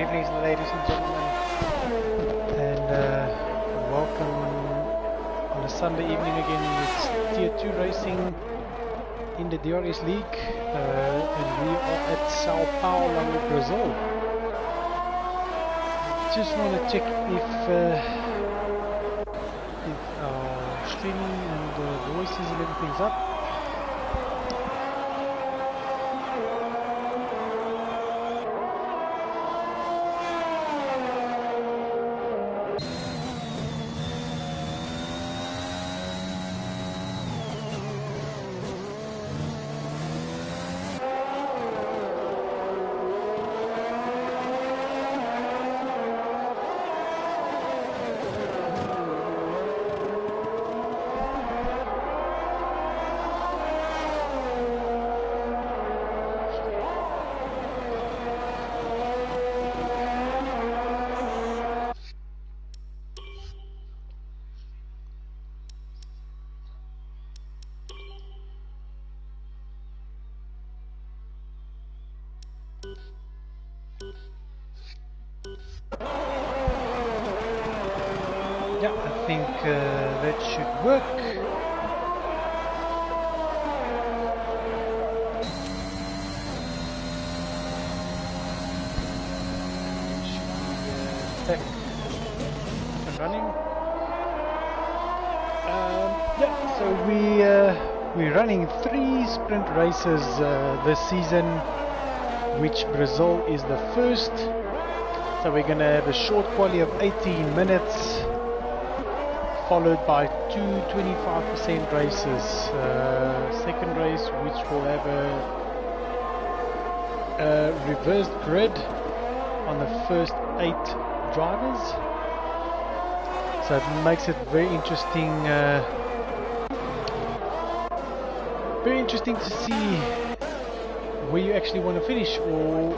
evenings, ladies and gentlemen, and welcome on a Sunday evening again. It's Tier 2 racing in the DRS League, and we are at Sao Paulo, Brazil. Just want to check if our streaming and voices and everything's up. Yeah, I think that should work. Should be back and running. Yeah, so we're running 3 sprint races this season, which Brazil is the first. So we're going to have a short quali of 18 minutes. Followed by 2 25% races. Second race, which will have a reversed grid on the first 8 drivers. So it makes it very interesting. Very interesting to see where you actually want to finish, or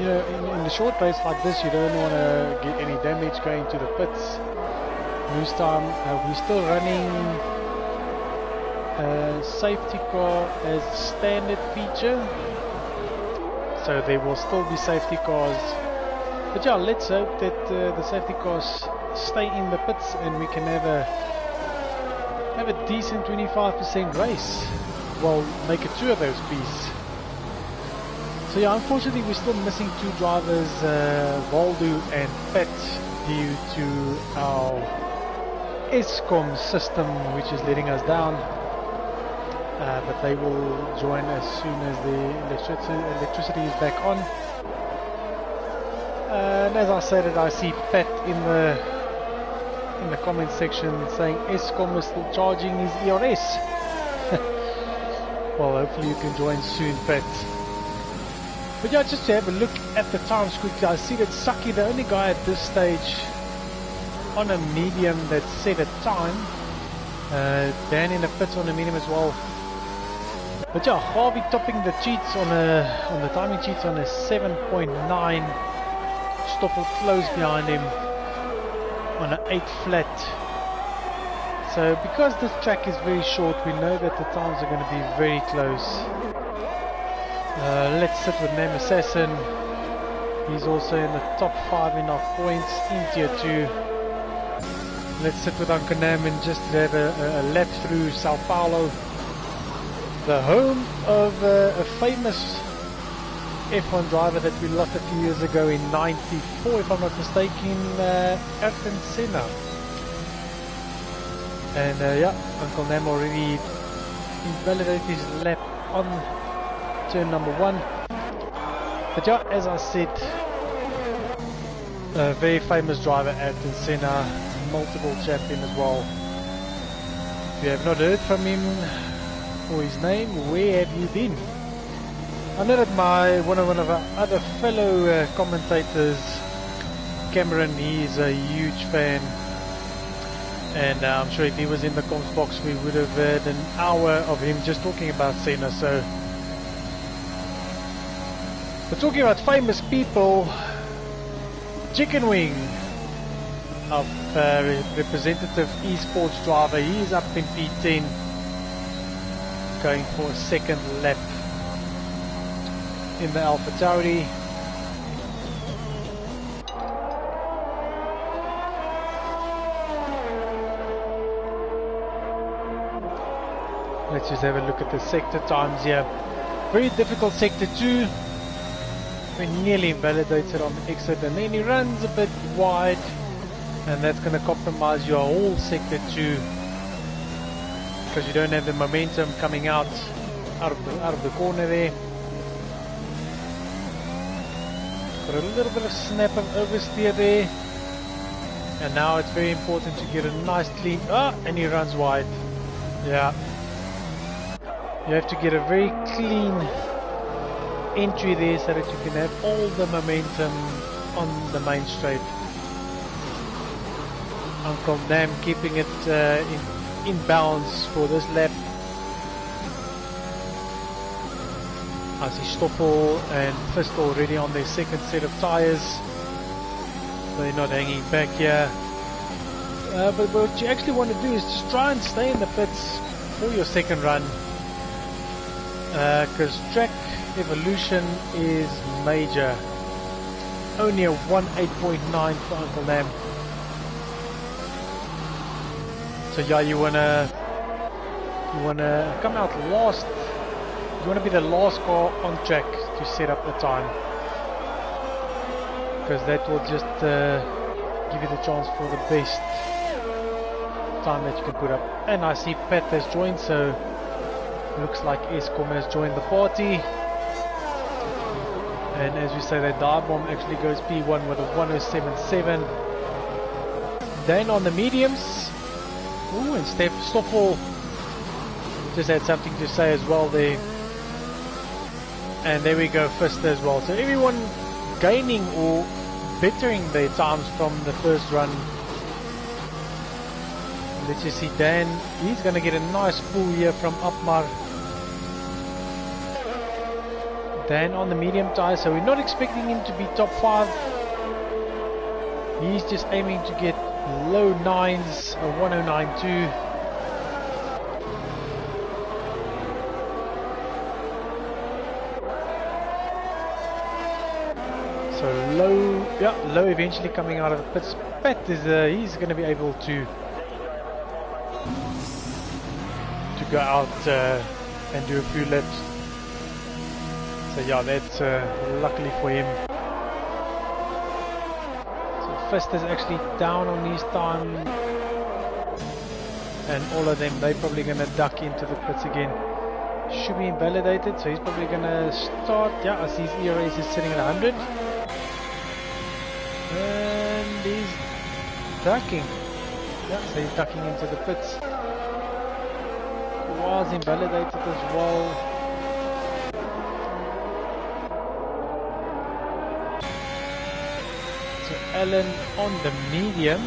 you know, in a short race like this, you don't want to get any damage going to the pits. This time we're still running safety car as standard feature, so there will still be safety cars, but yeah, let's hope that the safety cars stay in the pits and we can have a decent 25% race. Well, make it 2 of those please. So yeah, unfortunately we're still missing 2 drivers, Waldo and Pat, due to our ESCOM system, which is letting us down, but they will join as soon as the electricity is back on. And as I said, I see Pat in the comment section saying ESCOM is still charging his ERS. Well, hopefully you can join soon, Pat. But yeah, just to have a look at the times quickly, I see that Saki, the only guy at this stage on a medium that set a time. Dan in the pits on a medium as well. But yeah, Harvey topping the cheats on the timing cheats on a 7.9. Stoffel close behind him on an 8 flat. So because this track is very short, we know that the times are going to be very close. Let's sit with Name Assassin. He's also in the top 5 in our points in Tier 2. Let's sit with Uncle Nam and just have a lap through Sao Paulo, the home of a famous F1 driver that we lost a few years ago in '94, if I'm not mistaken, Ayrton Senna. And yeah, Uncle Nam already invalidated his lap on turn number 1. But yeah, as I said, a very famous driver, Ayrton Senna, multiple champion as well. If you have not heard from him or his name, where have you been? I know that one of our other fellow commentators, Cameron, he is a huge fan, and I'm sure if he was in the comms box we would have heard an hour of him just talking about Senna. So, but talking about famous people, Chicken Wing, of representative esports driver, he is up in P10, going for a 2nd lap in the AlphaTauri. Let's just have a look at the sector times here. Very difficult sector 2. We nearly invalidated on the exit, and then he runs a bit wide, and that's going to compromise your whole sector 2 because you don't have the momentum coming out of the corner there. Got a little bit of snap of oversteer there, and now it's very important to get a nice clean. And he runs wide. Yeah, you have to get a very clean entry there so that you can have all the momentum on the main straight. Uncle Nam keeping it in bounds for this lap. I see Stoffel and Fist already on their second set of tyres. They're not hanging back here. But what you actually want to do is just try and stay in the pits for your second run. Because track evolution is major. Only a 1.8.9 for Uncle Nam. So yeah, you wanna come out last. You wanna be the last car on track to set up the time, because that will just give you the chance for the best time that you can put up. And I see Pat has joined, so looks like Escom has joined the party. And as we say, that dive bomb actually goes P1 with a 107.7. Then on the mediums. Ooh, and Stoffel just had something to say as well there. And there we go, Fist as well. So everyone gaining or bettering their times from the first run. Let's just see Dan. He's going to get a nice pull here from Upmar. Dan on the medium tire, so we're not expecting him to be top 5. He's just aiming to get low 9s, a 109.2. So low eventually coming out of the pits. Pat is he's going to be able to go out and do a few laps. So yeah, that's luckily for him. Fist is actually down on his time, and all of them, they're probably going to duck into the pits again. Should be invalidated, so he's probably going to start. Yeah, I see his DRS is sitting at 100, and he's ducking. Yeah, so he's ducking into the pits. Was invalidated as well. Alan on the medium.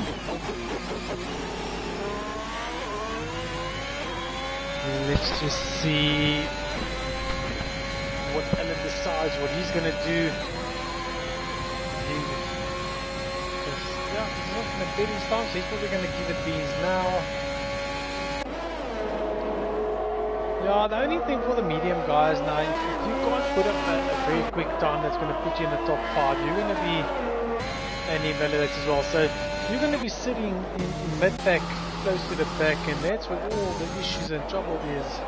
Let's just see what Alan decides, what he's going to do. He's not in a beating stance, so he's probably going to give it beans now. Yeah, the only thing for the medium guys now, if you can't put up a very quick time that's going to put you in the top 5, you're going to be and invalidates as well. So you're going to be sitting in mid-pack, close to the back, and that's where all the issues and trouble is.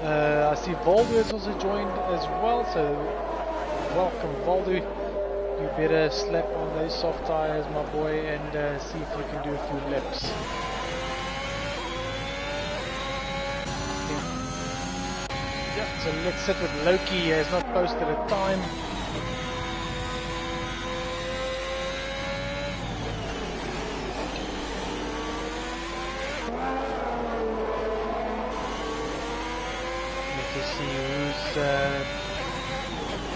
I see Voldu has also joined as well, so welcome Voldu. You better slap on those soft tires, my boy, and see if you can do a few laps. Yeah, so let's sit with Loki. He has not posted a time.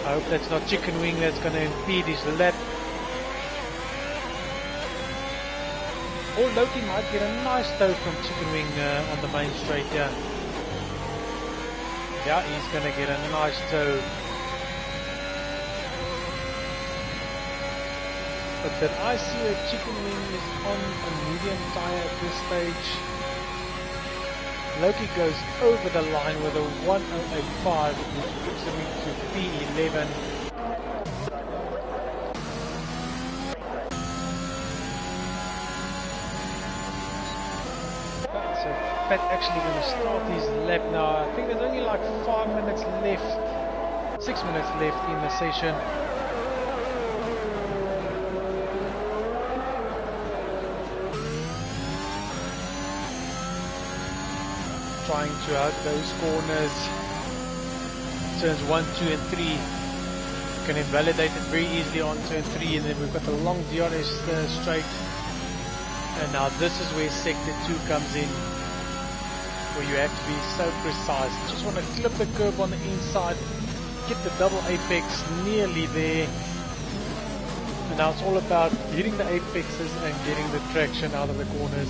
I hope that's not Chicken Wing that's going to impede his lap. Or Loki might get a nice tow from Chicken Wing on the main straight here. Yeah, he's going to get a nice tow. But then I see a Chicken Wing is on a medium tire at this stage. Loki goes over the line with a 108.5, which puts him into P11. So Pat actually going to start his lap now? I think there's only like 5 minutes left, 6 minutes left in the session. Trying to hug those corners. Turns 1, 2 and 3. Can invalidate it very easily on turn 3, and then we've got the long DRS straight. And now this is where sector 2 comes in, where you have to be so precise. You just want to clip the curb on the inside, get the double apex nearly there. And now it's all about hitting the apexes and getting the traction out of the corners.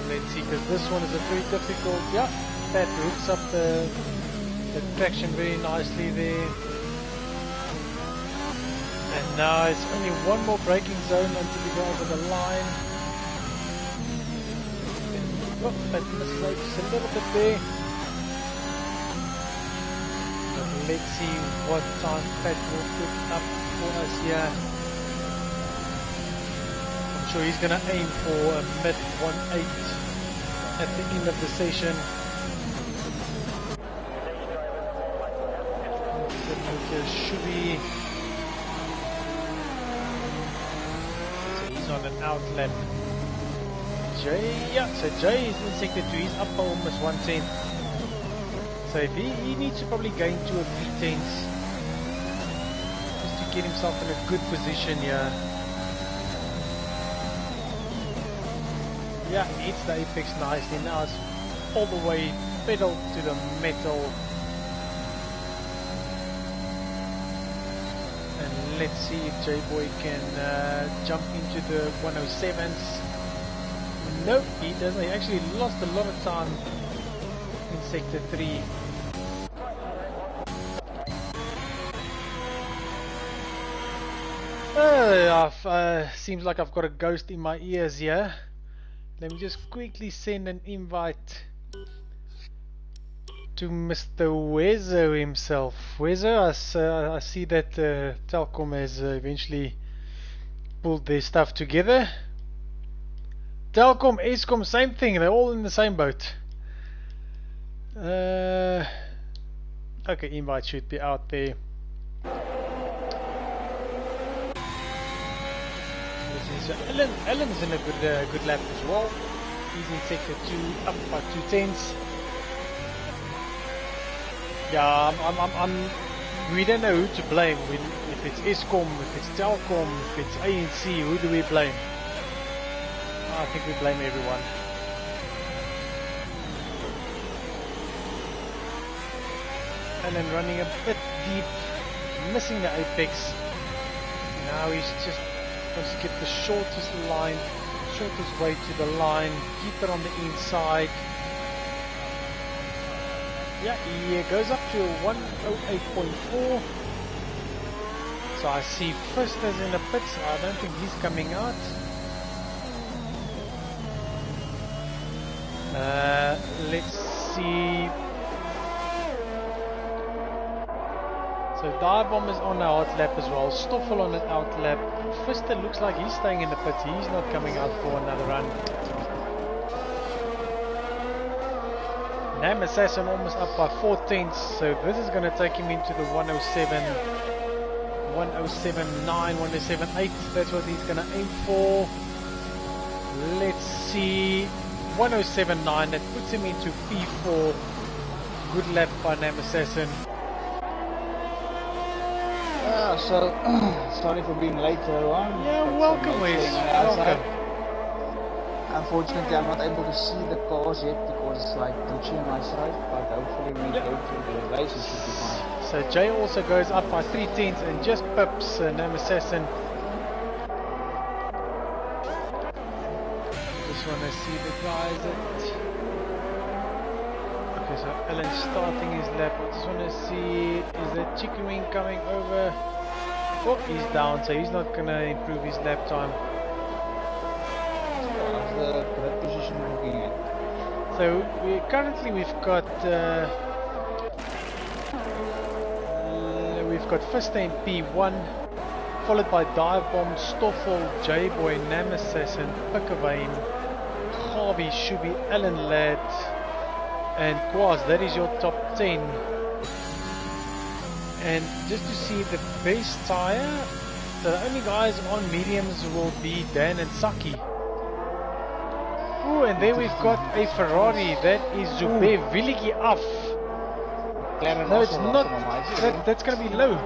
Let's see, because this one is a very difficult, yeah, that hooks up the traction very nicely there. And now it's only one more braking zone until you go over the line. Oh, that mistakes a little bit there. But let's see what time Pat will put up for us here. I'm sure he's going to aim for a mid 1.8 at the end of the session. Should be. On an out lap. Jay, yeah, so Jay is in sector 2, he's up by almost 1/10. So he needs to probably gain 2 or 3 tenths just to get himself in a good position here. Yeah, he hits the apex nicely. Now it's all the way pedal to the metal. Let's see if J-Boy can jump into the 107s. Nope, he doesn't. He actually lost a lot of time in sector 3. Seems like I've got a ghost in my ears here. Let me just quickly send an invite to Mr. Wezo himself. Wezo, I see that Telkom has eventually pulled their stuff together. Telkom, Eskom, same thing, they're all in the same boat. Okay, invite should be out there. Alan's in a good lap as well. He's in sector 2, up by 2 tenths. Yeah, we don't know who to blame. If it's Eskom, if it's Telkom, if it's ANC, who do we blame? I think we blame everyone. And then running a bit deep, missing the apex. Now he's just wants to get the shortest line, shortest way to the line, keep it on the inside. Yeah, he goes up to 108.4. So I see first is in the pits. I don't think he's coming out. Let's see. So Dive-Bomb is on a hot lap as well. Stoffel on an out lap. Fister looks like he's staying in the pits. He's not coming out for another run. Nam Assassin almost up by 4 tenths, so this is going to take him into the 107, 107.9, 107.8. That's what he's going to aim for. Let's see, 107.9. That puts him into P4. Good lap by Nam Assassin. So sorry for being late, everyone. Yeah, welcome, Wes. Welcome. Unfortunately, I'm not able to see the cars yet because it's like glitchy on my side, but hopefully we go through the race, it should be fine. So Jay also goes up by 3 tenths and just pips Nam Assassin. Just want to see the guys at... Okay, so Alan's starting his lap. I just want to see, is the chicken wing coming over? Oh, he's down, so he's not going to improve his lap time. The correct position we're looking at. So we've got Fister in P1, followed by Dive-Bomb, Stoffel, J-Boy, Nam Assassin, Pickavane, Harvey, Shubi, Alan Ladd, and Quaz. That is your top 10. And just to see the base tire, the only guys on mediums will be Dan and Saki. Oh, and there we've got a Ferrari. That is Zube Viligi off. No, it's not. That's going to be low.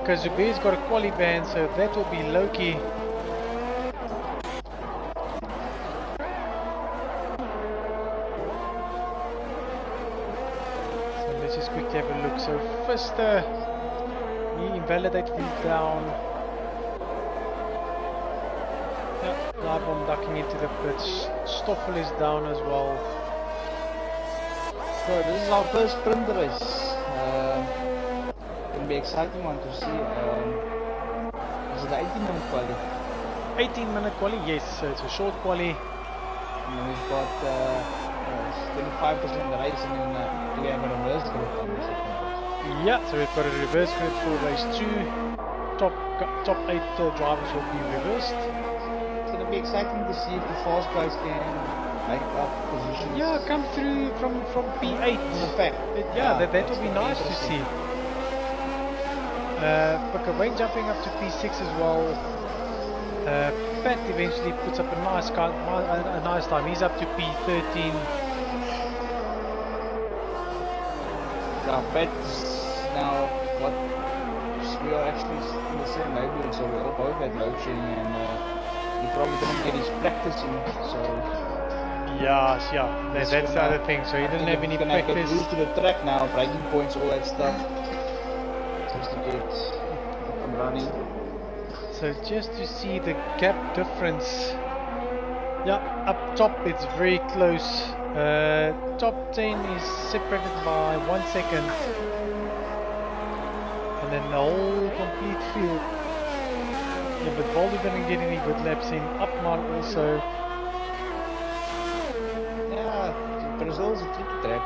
Because Zube's got a quali ban, so that will be Loki. So let's just quickly have a look. So first, he invalidated his down. Live bomb ducking into the pits. Stoffel is down as well. So this is our first sprint race. It'll be exciting one to see. Is it the 18-minute quali? 18-minute quali, yes. So it's a short quali. And then we've got 25% of the race, and then we have a reverse grid on the second race. Yeah, so we've got a reverse grid for race 2. Top 8 drivers will be reversed. It'll be exciting to see if the fast guys can make up positions. Yeah, come through from P8. That will be nice to see. Wayne jumping up to P6 as well. Pat eventually puts up a nice time. He's up to P13. Yeah, Pat's now what? We are actually in the same neighborhood, so we all both had load shedding, and he probably didn't get his practice in. So that's the other thing. So he didn't have any practice. Get used to the track now, braking points, all that stuff. Just to get up and running. So just to see the gap difference. Yeah, up top it's very close. Top 10 is separated by 1 second. And then the whole complete field. Yeah, but Baldy didn't get any good laps in. Upman also. Yeah, Brazil is a tricky track.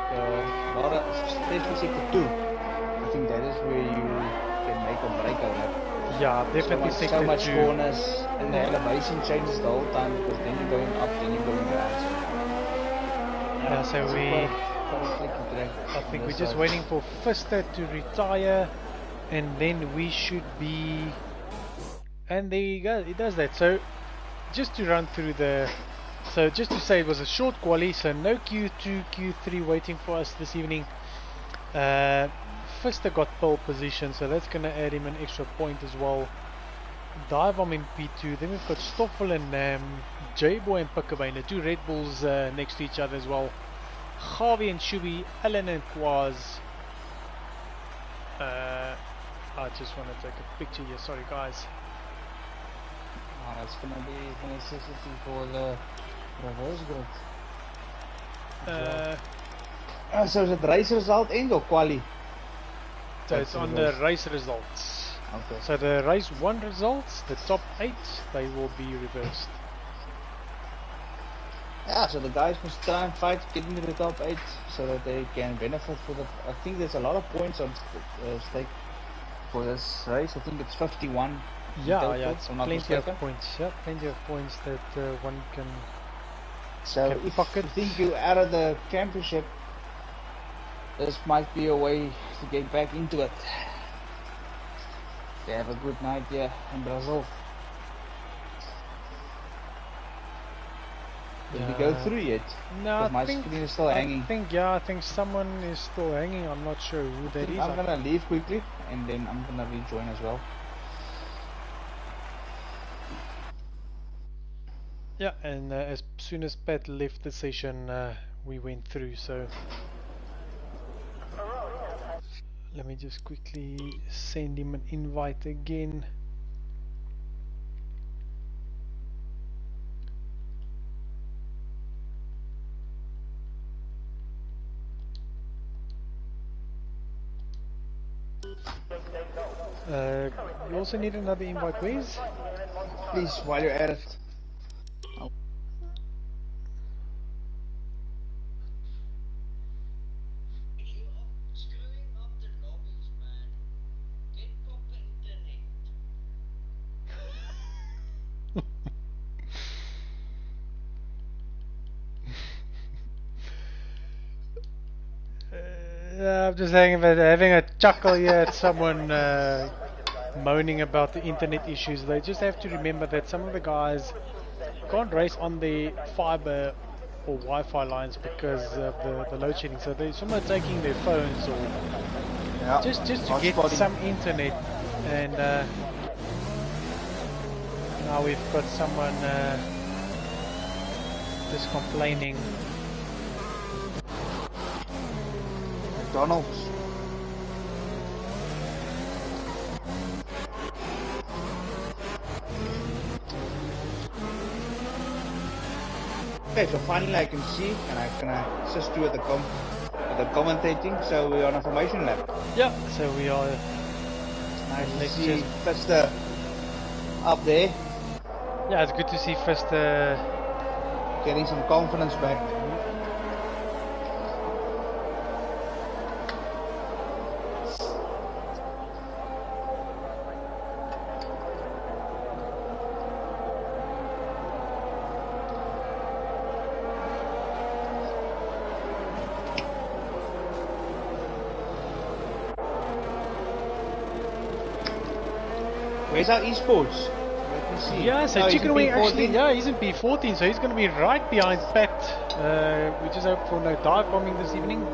Especially sector 2. I think that is where you can make or break a lap. Yeah, definitely sector 2. So much corners, and the elevation changes the whole time, because then you're going up, then you're going down. So I think we're just waiting for Fister to retire, and then we should be. And there you go, it does that. So just to run through just to say it was a short quali, so no Q2, Q3 waiting for us this evening. Fister got pole position, so that's going to add him an extra point as well. Divom in P2, then we've got Stoffel and J-Boy and Pikkaway, the 2 Red Bulls next to each other as well. Harvey and Shubi, Alan and Quaz. I just want to take a picture here, sorry guys. That's going to be a necessity for the reverse grid. So is it race result end or quali? So it's on the race results. Okay. So the race 1 results, the top 8, they will be reversed. Yeah, so the guys must try and fight to get into the top 8 so that they can benefit for the. I think there's a lot of points on stake for this race. I think it's 51. Yeah, it's plenty of points. Yeah, plenty of points that one can. So if you think you're out of the championship, this might be a way to get back into it. They have a good night here in Brazil. Did we go through yet? No, my screen is still hanging. I think someone is still hanging. I'm not sure who that is. I'm gonna leave quickly, and then I'm gonna rejoin as well. Yeah, and as soon as Pat left the session, we went through. So let me just quickly send him an invite again. You also need another invite, please. Please, while you're at it. I'm just having a chuckle here at someone moaning about the internet issues. They just have to remember that some of the guys can't race on the fiber or Wi-Fi lines because of the load shedding. So they're somewhere taking their phones or just to get some internet. And now we've got someone just complaining. McDonald's. Okay, so finally I can see and I can assist you with the commentating. So we're on a formation lap. Yeah, so we are. Nice to see first up there. Yeah, it's good to see first getting some confidence back. Where's our esports? Let me see. Yeah, so Chicken Wing actually, yeah, he's in P14, so he's going to be right behind Pat. We just hope for no dive bombing this evening.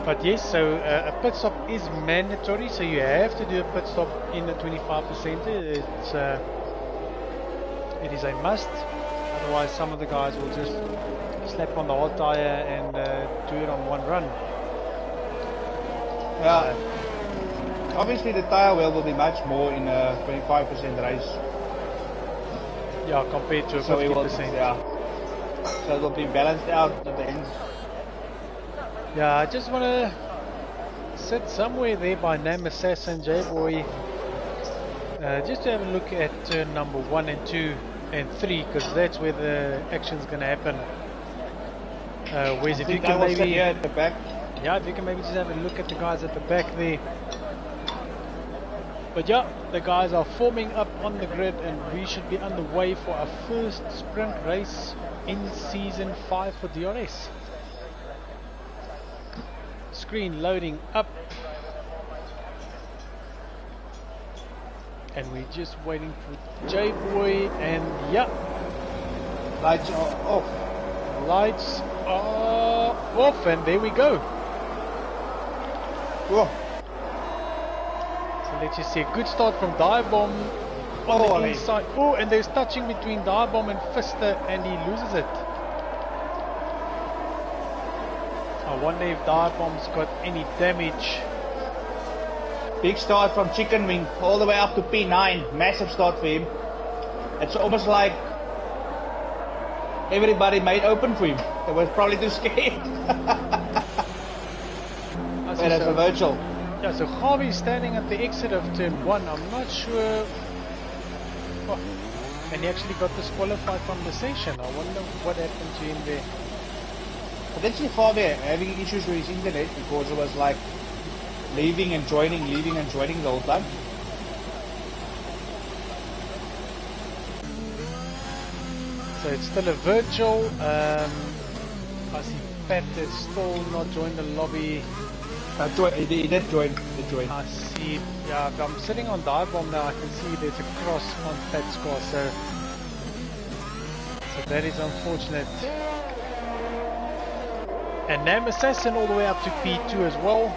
But yes, so a pit stop is mandatory, so you have to do a pit stop in the 25%. It is a must. Otherwise, some of the guys will just slap on the hot tire and do it on one run. Yeah. Obviously, the tire wear will be much more in a 25% race. Yeah, compared to a 50%. Yeah. So it will be balanced out at the end. Yeah, I just want to sit somewhere there by name Assassin J-Boy. Just to have a look at turn number 1 and 2 and 3, because that's where the action's going to happen. Whereas if you can maybe here at the back. Yeah, if you can maybe just have a look at the guys at the back there. But yeah, the guys are forming up on the grid and we should be underway for our first sprint race in season 5 for DRS. Screen loading up. And we're just waiting for J-Boy and yeah. Lights are off. Lights are off and there we go. Whoa. So let's just see a good start from Direbomb on the inside. Oh, and there's touching between Direbomb and Fister and he loses it. I wonder if Direbomb's got any damage. Big start from Chicken Wing all the way up to P9. Massive start for him. It's almost like everybody made open for him. They were probably too scared. But it's a virtual. Yeah, so Harvey's standing at the exit of turn 1. I'm not sure. Oh, and he actually got disqualified from the session. I wonder what happened to him there. I did see Harvey having issues with his internet because it was like leaving and joining the whole time. So it's still a virtual. I see Pat is still not joined the lobby. He did join. I see. Yeah, if I'm sitting on Direbomb now, I can see there's a cross on Pat's car. So that is unfortunate. And Nam Assassin all the way up to P2 as well.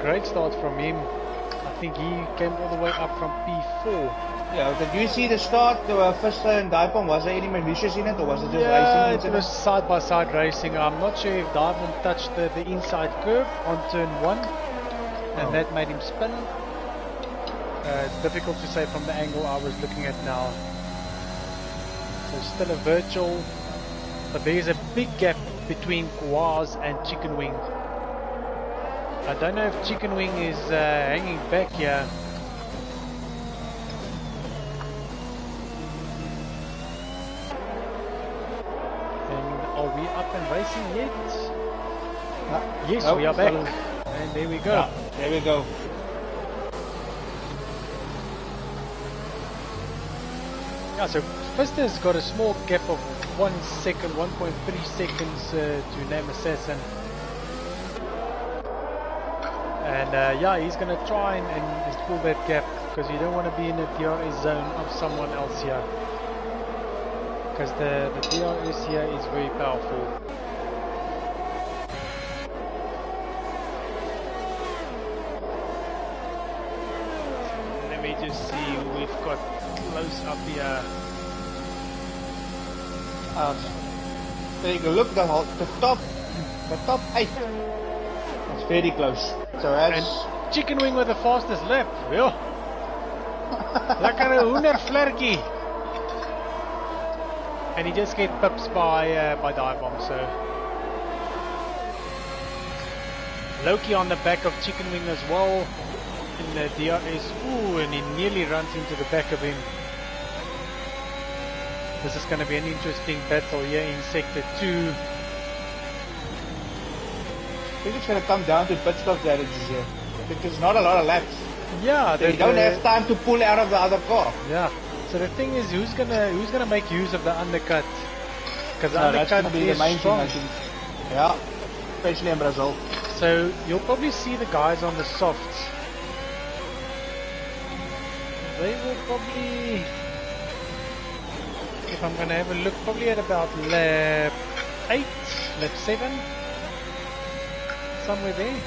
Great start from him. I think he came all the way up from P4. Yeah, did you see the start? There were Fister and Direbomb. Was there any malicious in it or was it just It racing? was side-by-side racing. I'm not sure if Direbomb touched the inside curb on turn 1 and that made him spin. It's difficult to say from the angle I was looking at now. So still a virtual, but there is a big gap between Kawaz and Chicken Wing. I don't know if Chicken Wing is hanging back here. And are we up and racing yet? Yes, we are back. And there we go. Yeah, there we go. Yeah, so Fister's got a small gap of 1 second, 1.3 seconds to Name Assassin. And yeah, he's going to try and pull that gap, because you don't want to be in the DRS zone of someone else here. Because the DRS here is very powerful. So let me just see who we've got close up here. Take a look, the top 8. It's very close. So And Chicken Wing with the fastest lap. Yo. Lekkere hoendervlerkie. And he just get pips by Dive Bomb, so Loki on the back of Chicken Wing as well in the DRS. Ooh, and he nearly runs into the back of him. This is going to be an interesting battle here in Sector 2. I think it's going to come down to pit stop strategies here. Because not a lot of laps. Yeah, they don't have time to pull out of the other car. Yeah. So the thing is, who's gonna make use of the undercut? Because the undercut that's gonna be is the main strong. thing, I think. Yeah, especially in Brazil. So you'll probably see the guys on the softs. They will probably, if I'm gonna have a look, probably at about lap 8, lap 7, somewhere there.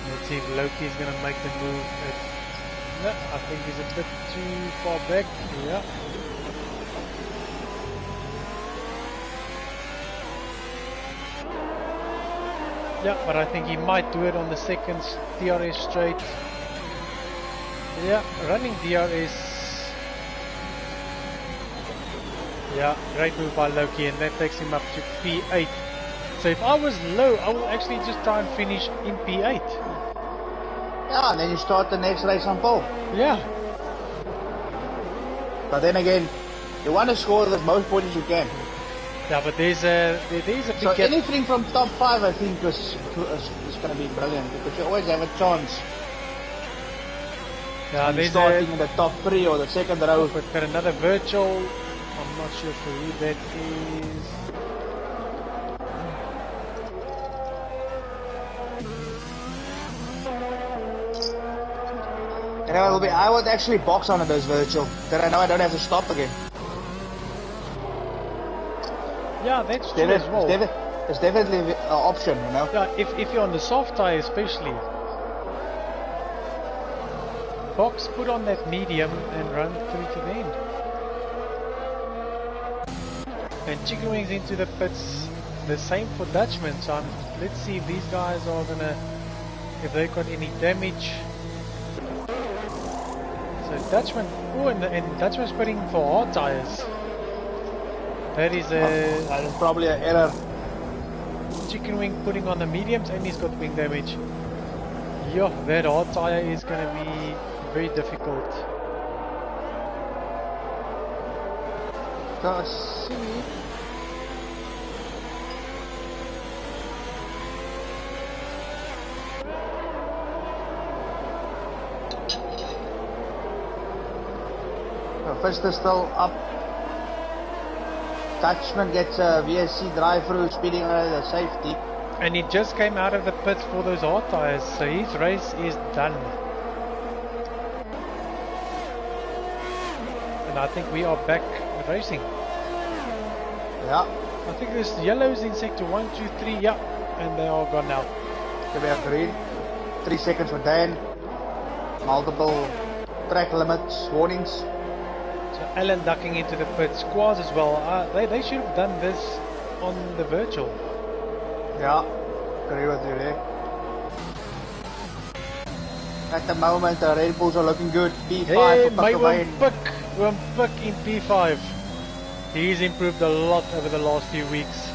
Let's see if Loki is going to make the move. No, I think he's a bit too far back. Yeah. Yeah, but I think he might do it on the second DRS straight. Yeah, running DRS. Yeah, great move by Loki, and that takes him up to P8. So if I was low, I will actually just try and finish in P8. Yeah, and then you start the next race on pole. Yeah. But then again, you want to score the most points you can. Yeah, but there's a big so gap. Anything from top 5 I think is going to be brilliant, because you always have a chance. Yeah, there's starting in the top 3 or the second row. We've got another virtual. I'm not sure for who that is. And I would actually box on those virtual, then I know I don't have to stop again. Yeah, that's true as well. It's definitely an option, you know. Yeah, if you're on the soft tire especially. Box, put on that medium and run through to the end. And Chicken Wings into the pits, the same for Dutchman. So let's see if these guys are gonna, if they got any damage. So Dutchman, oh, and Dutchman's putting for hard tires. That is that is probably an error. Chicken Wing putting on the mediums, and he's got wing damage. Yeah, that hard tire is gonna be very difficult. Let's see. First is still up. Dutchman gets a VSC drive-through, speeding under the safety. And he just came out of the pits for those hard tires, so his race is done. And I think we are back racing. Yeah. I think there's yellows in sector 1, 2, 3, yeah, and they are gone now. So we have green. 3 seconds for Dan. Multiple track limits, warnings. So Alan ducking into the pits, Squaws as well. They should have done this on the virtual. Yeah, agree with you there. At the moment, the Red Bulls are looking good. P5 Hey, for Puck Puck in P5. He's improved a lot over the last few weeks.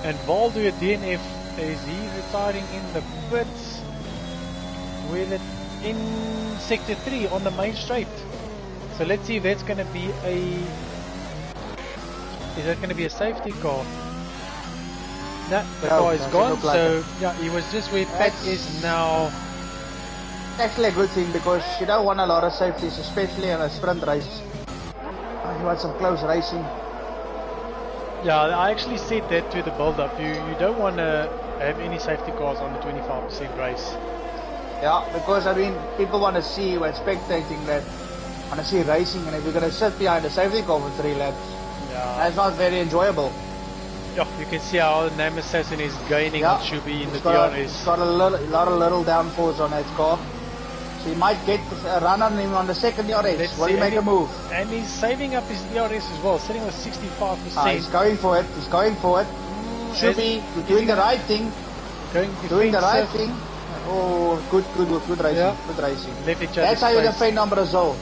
And Valdo DNF, is he retiring in the pits with it in sector 3 on the main straight. So let's see if that's going to be a safety car. No, the car is gone, so yeah, he was just where Pat is now. actually a good thing because you don't want a lot of safeties, especially in a sprint race. You want some close racing. Yeah, I actually said that to the build-up. You don't want to have any safety cars on the 25% race. Yeah, because I mean, people want to see when spectating that, want to see racing, and if you're going to sit behind a safety car for 3 laps, that's not very enjoyable. Yeah, you can see how Name Assassin is gaining on Shubi in the DRS. He's got a lot of little downforce on that car. So he might get a run on him on the second DRS. Will he make a move? And he's saving up his DRS as well, sitting with 65%. He's going for it. He's going for it. Shubi, you're doing the right thing. Doing the right thing. Oh, good racing. Yeah. Good racing. That's how you defend on Brazil.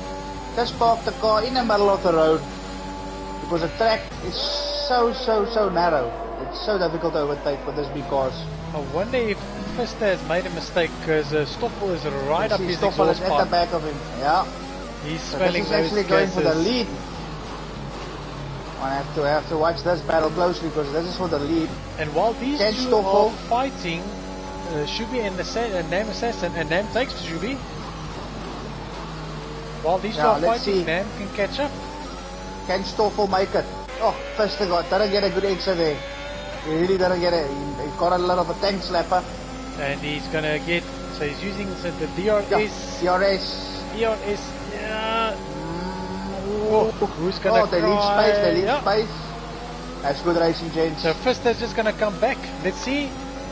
Just park the car in the middle of the road because the track is so narrow. It's so difficult to overtake with these big cars. I wonder if Fister has made a mistake because Stoffel is right up his Stoffel is exhaust at pipe. the back of him. Yeah. He's So smelling this is those actually going for the gases. lead. I have to watch this battle closely because this is for the lead. And while these Can two Stoffel- are fighting, Shubi and Nam Assassin, and Nam takes Shubi. While these two are let's fighting, see. Nam can catch up. Can Stoffel make it? Oh, first didn't get a good exit there. He really didn't get it. He got a lot of a tank slapper. And he's gonna get, so he's using the DRS. DRS. Yeah. Oh, who's gonna they leave space, they leave Yeah. space. That's good racing, gents. So Fister's just gonna come back. Let's see.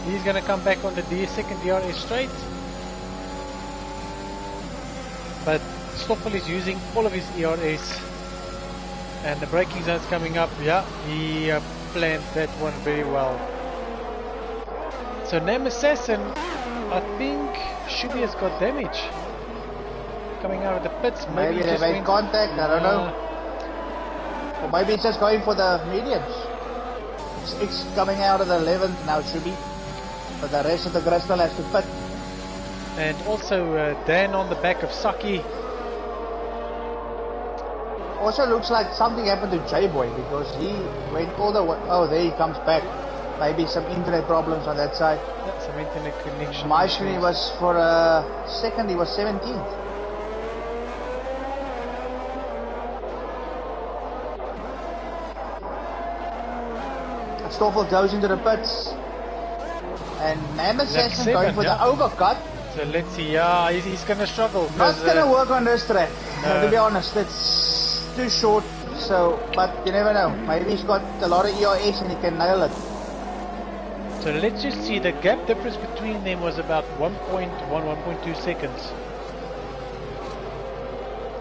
He's gonna come back on the second DRS straight. But Stoffel is using all of his ERS. And the braking zone's coming up. Yeah, he planned that one very well. So Nam Assassin, I think Shubi has got damage. Coming out of the pits. Maybe he they just made went- contact, I don't know. Or maybe it's just going for the mediums. It's coming out of the 11th now, it should be. But the rest of the grid still has to pit. And also Dan on the back of Saki. Also looks like something happened to J-Boy because he went all the way. Oh, there he comes back. Maybe some internet problems on that side. Yeah, some internet connection. My screen was for second, he was 17th. Stoffel goes into the pits. And Nam Assassin going for the overcut. So let's see, yeah, he's gonna struggle. Not gonna work on this track, No. to be honest. It's too short, so, but you never know. Maybe he's got a lot of ERS and he can nail it. So let's just see, the gap difference between them was about 1.2 seconds.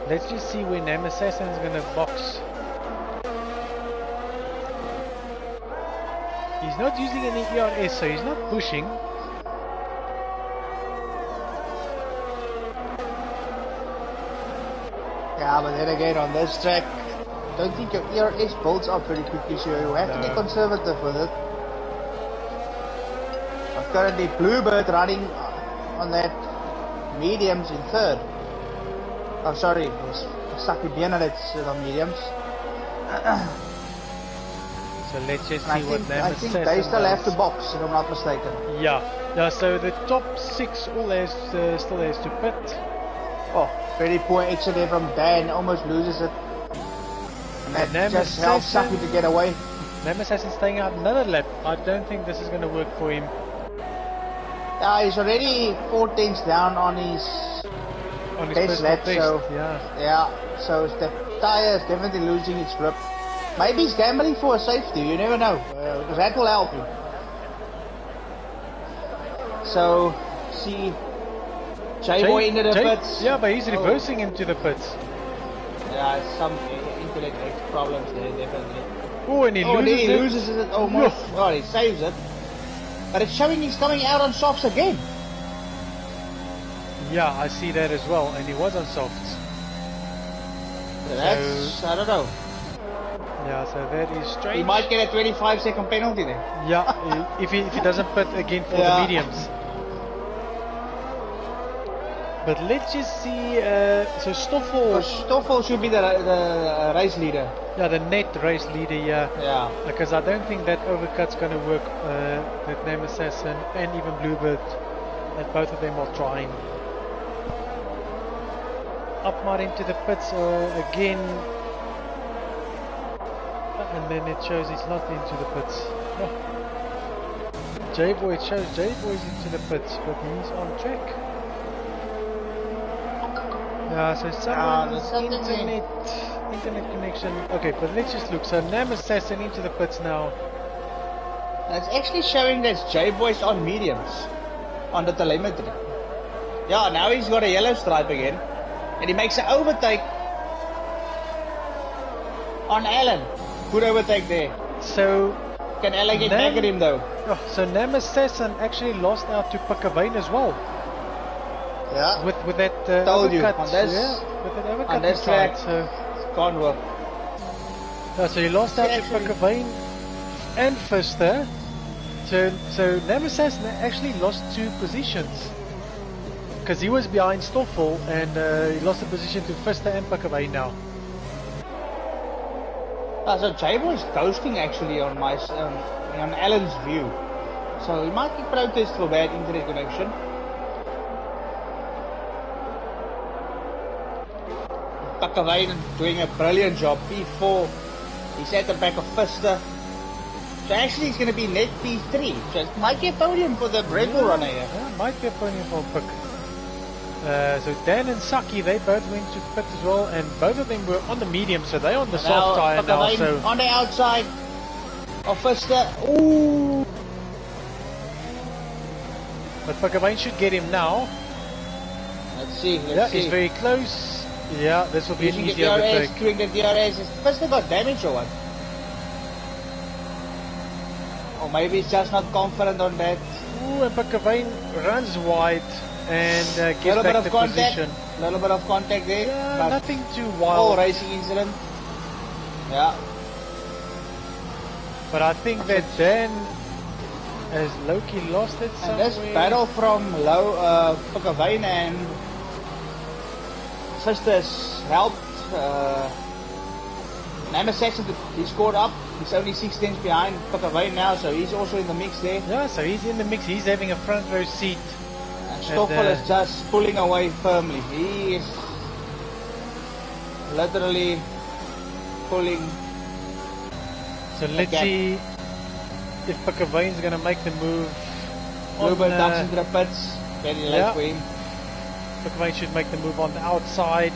Let's just see when Nam Assassin is gonna box. He's not using any ERS, so he's not pushing. Yeah, but then again, on this track, I don't think your ERS builds up very quickly, so you have to be conservative with it. I've currently Bluebird running on that mediums in third. Oh, sorry, Saki Bienadets on mediums. So let's just And see what Nam I Assassin think they still have to does. box, if I'm not mistaken. Yeah, so the top 6 all still has to pit. Oh, very poor exit there from Dan, almost loses it. And that Nam just helps Assassin- Saki to get away. Nam Assassin staying out another lap. I don't think this is going to work for him. Yeah, he's already 4 tenths down on his On his best personal lap, best. so Yeah. so the tyre is definitely losing its grip. Maybe he's gambling for a safety, you never know, because that will help him. So, see, J-Boy into the pits. Yeah, but he's reversing into the pits. Yeah, some internet problems there, definitely. Oh, and he loses he it. loses it almost. Oh, he saves it. But it's showing he's coming out on softs again. Yeah, I see that as well, and he was on softs. So that's, I don't know. Yeah, so that is strange. He might get a 25-second penalty there. Yeah, if he doesn't pit again for the Yeah. mediums. But let's just see, so Stoffel, Stoffel should be the race leader. yeah, the net race leader, yeah. Yeah. Because I don't think that overcut's going to work with Nam Assassin and even Bluebird, that both of them are trying. Upmar into the pits or again, and then it shows he's not into the pits. Oh. J-Boy, it shows J-Boy's into the pits, but he's on track. Yeah, so someone's internet connection. Okay, but let's just look. So Nam Assassin into the pits now. It's actually showing that J-Boy's on mediums on the telemetry. Yeah, now he's got a yellow stripe again. And he makes an overtake on Alan. Good overtake there. So can Alan get back at him though? Oh, so Nam Assassin actually lost out to Pakavane as well. Yeah. With that Told overcut. you, on this, with that overcut on this track, so can't work. Yeah, so he lost out to Pakavane and Fister. So Nam Assassin actually lost 2 positions. Because he was behind Stoffel and he lost the position to Fister and Pakavane now. So J-Boy is ghosting actually on my on Alan's view. So he might be protest for bad internet connection. Pakavane doing a brilliant job. P4. He's at the back of Fister. So actually it's going to be net P3. So it might be a podium for the Red Bull runner here. Yeah, might be a podium for Pik. So Dan and Saki, they both went to pit as well, and both of them were on the medium, so they're on the soft tyre now. So on the outside of Fister. Ooh. But Pakavane should get him now. Let's see. He's very close. Yeah, this will be an easy overtake. Doing the DRS. Fister got damage or what? Or maybe he's just not confident on that. Ooh, and Pakavane runs wide and gets back the position. Little bit of contact there. Yeah, nothing too wild. Oh, racing incident. Yeah. But I think that Dan has low-key lost it somewhere. And this battle from Pakavane and Fister's helped Nam Assassin, he scored up. He's only 6 tenths behind Pakavane now, so he's also in the mix there. Yeah, so he's in the mix. He's having a front row seat. And Stoffel is just pulling away firmly. He is literally pulling. So let's see if Pakavane's going to make the move. Ruben dumps into the pits. Very late for him. Pakavane should make the move on the outside.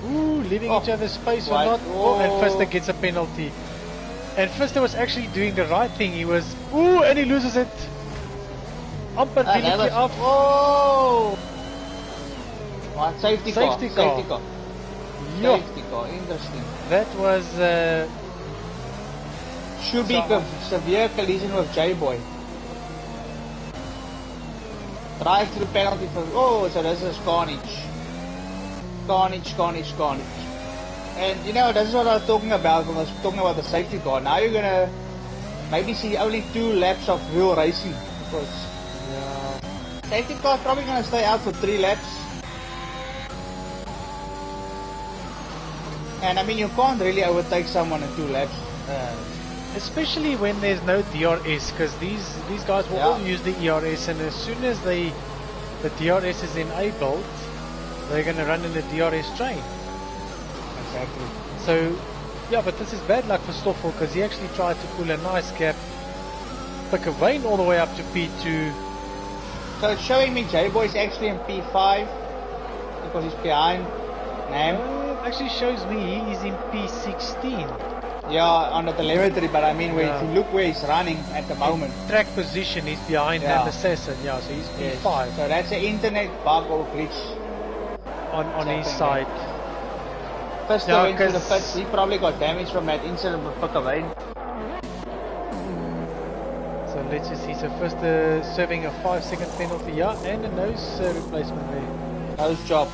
Ooh, leaving each other space or not. Oh, and Fister gets a penalty. And Fister was actually doing the right thing. He was, and he loses it. Amper bietjie af. Oh! What? Safety car. Safety car. Interesting. That was should be severe collision with J-Boy. Drive-through penalty for so this is carnage. Carnage. And you know, this is what I was talking about when I was talking about the safety car. Now you're gonna maybe see only 2 laps of real racing because safety car is probably gonna stay out for 3 laps. And I mean, you can't really overtake someone in 2 laps. Especially when there's no DRS, because these guys will all use the ERS, and as soon as the DRS is enabled, they're going to run in the DRS train. Exactly. So, yeah, but this is bad luck for Stoffel, because he actually tried to pull a nice gap. Pakavane all the way up to P2. So it's showing me J-Boy is actually in P5, because he's behind Nam. It actually shows me he's in P16. Yeah, on the telemetry, but I mean, if you look where he's running at the moment. Track position, he's behind Nam Assassin, so he's P5. So that's an internet bug or glitch on his side. First went to the pits, he probably got damage from that incident with Pakavane. So let's just see, so first serving a 5-second penalty, and a nose replacement there. Nose job.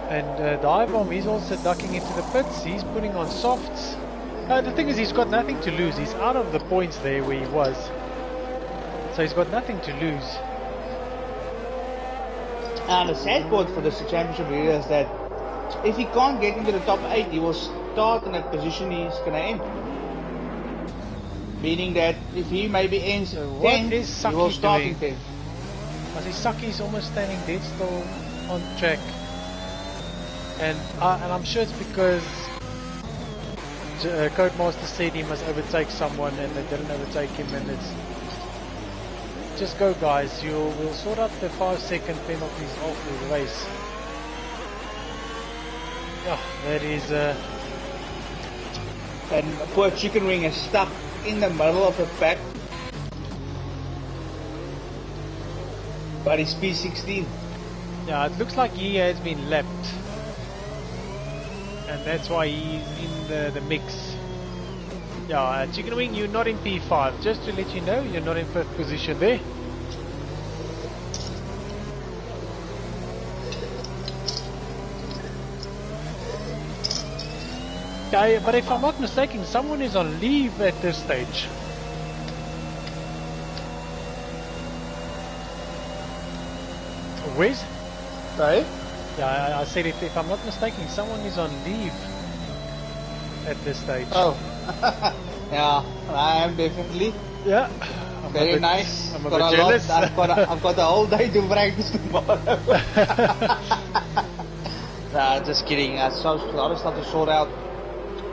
And Dive-Bomb, he's also ducking into the pits, he's putting on softs. The thing is, he's got nothing to lose. He's out of the points there where he was. So he's got nothing to lose. And the sad part for this championship here is that if he can't get into the top 8, he will start in that position he's going to end. Meaning that if he maybe ends 10, he will start in 10. I see Saki's almost standing dead still. on track, and I'm sure it's because Codemaster said he must overtake someone and they didn't overtake him, and it's just go guys, we'll sort out the 5-second penalties after the race. Yeah, that is and poor Chicken Wing is stuck in the middle of the pack, but he's P16. yeah, it looks like he has been lapped, and that's why he's in the mix. Yeah, Chicken Wing, you're not in P5, just to let you know, you're not in 5th position there. Okay, but if I'm not mistaken, someone is on leave at this stage. Where's? Sorry? Yeah, I said if I'm not mistaken, someone is on leave at this stage. Oh, yeah, I am definitely. Yeah. Very nice. I'm a bit jealous. I've got a whole day to practice tomorrow. Nah, just kidding. I have a lot of stuff to sort out.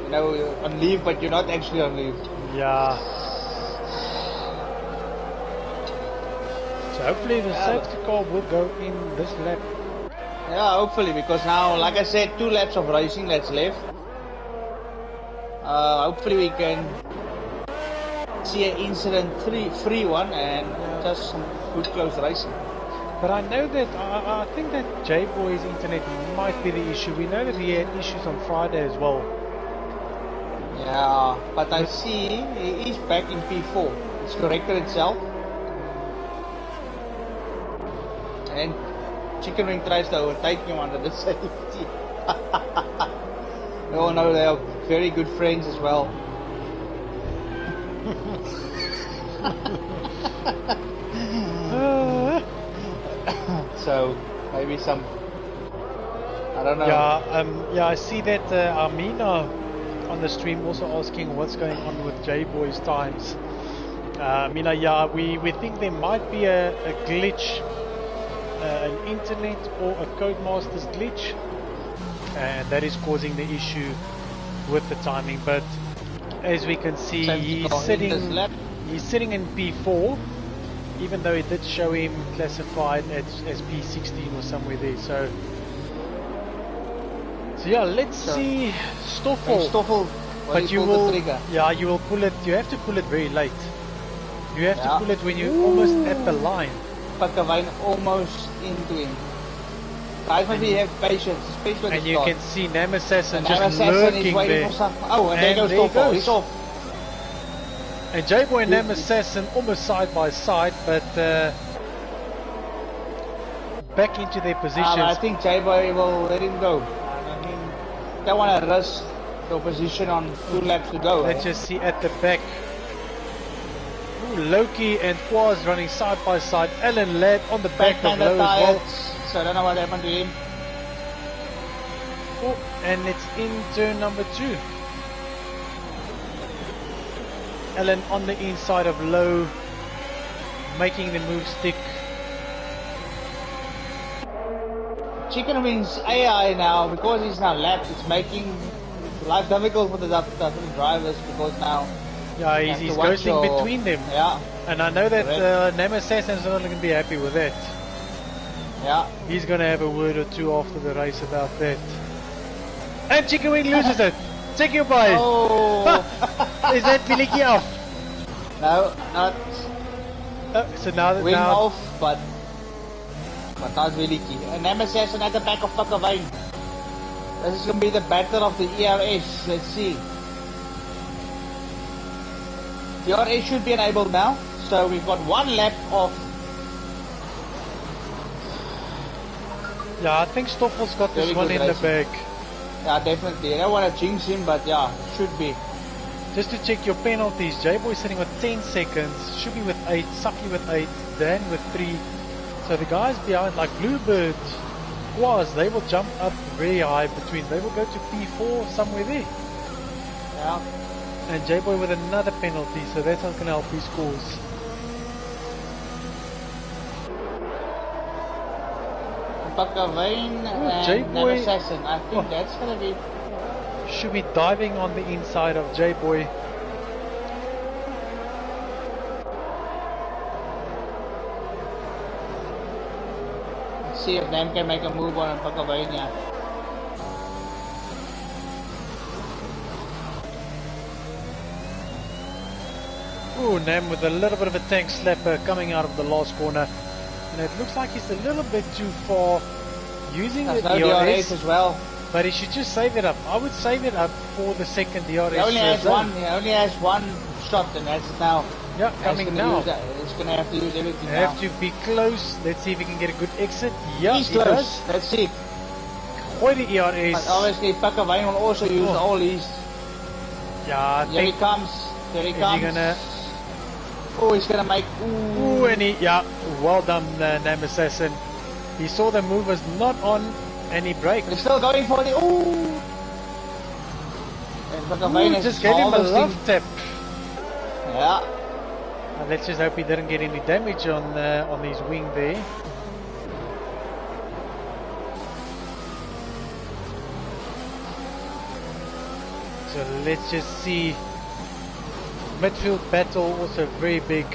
You know, you're on leave, but you're not actually on leave. Yeah. So hopefully the safety car will go in this lap. Yeah, hopefully, because now, like I said, 2 laps of racing that's left. Hopefully we can see an incident-free one and just some good close racing. But I know that, I think that J-Boy's internet might be the issue. We know that he had issues on Friday as well. Yeah, but I see he is back in P4. It's corrected itself. And Chicken Wing tries to overtake him under the safety. We all know they are very good friends as well. So maybe some, I don't know. Yeah, I see that Amina on the stream also asking what's going on with J-Boy's times. Amina, yeah, we think there might be a glitch, an internet or a Codemaster's glitch, and that is causing the issue with the timing. But as we can see, he's sitting in P4, even though it did show him classified as P16 or somewhere there. So yeah, let's see Stoffel. But you will, yeah, you will pull it. You have to pull it very late. You have to pull it when you're almost at the line. Pakavine almost into him. Guys, maybe have patience. And you can see Namassassin just lurking there. Oh, and there goes Stoffel. He's off. And J-Boy and Namassassin almost side by side, but back into their positions. I think J-Boy will let him go. I mean, don't want to rush your position on 2 laps to go. Let's just see at the back. Ooh, Loki and Quaz running side by side. Alan Ladd on the back of Lowe as well. So I don't know what happened to him. Oh, and it's in turn number 2. Alan on the inside of Lowe, making the move stick. Chicken Wing's AI now, because he's now lapped, it's making life difficult for the different drivers, because now he's ghosting between them. Yeah. And I know that Namassassin is not going to be happy with that. Yeah. He's going to have a word or two after the race about that. And Chicken Wing loses it. Check your boy. Oh. Is that Biliki off? No, not. So now Wing off, but not Biliki. And Namassassin at the back of Pakavine. This is going to be the battle of the ERS. Let's see. The ERS should be enabled now. So we've got 1 lap of. Yeah, I think Stoffel's got this one in the bag. Yeah, definitely. I don't want to jinx him, but yeah, should be. Just to check your penalties, J-Boy sitting with 10 seconds, Shubi with 8, Saki with 8, Dan with 3. So the guys behind, like Bluebird, Quaz, they will jump up very high between. They will go to P4 somewhere there. Yeah. And J-Boy with another penalty, so that's not going to help his scores. Pakavane and J-Boy. Assassin. I think that's gonna be. Should be diving on the inside of J-Boy. Let's see if Nam can make a move on Pakavane. Yeah. Ooh, Nam with a little bit of a tank slapper coming out of the last corner. And it looks like he's a little bit too far using the DRS as well. But he should just save it up. I would save it up for the second DRS. He only has one shot, and that's now. Yeah, coming now. It's gonna have to use everything now. Have to be close. Let's see if he can get a good exit. Yeah, he's close. Does. Let's see. Quite the ERS. But obviously, Pakavane will also use all these. Yeah, here he comes. Here he comes. Oh, he's gonna make. Ooh, and well done, Nam Assassin. He saw the move was not on, and he braked. He's still going for the. Ooh! And Pakavane just gave him a love tap. Yeah. Let's just hope he didn't get any damage on his wing there. So let's just see. Midfield battle also very big.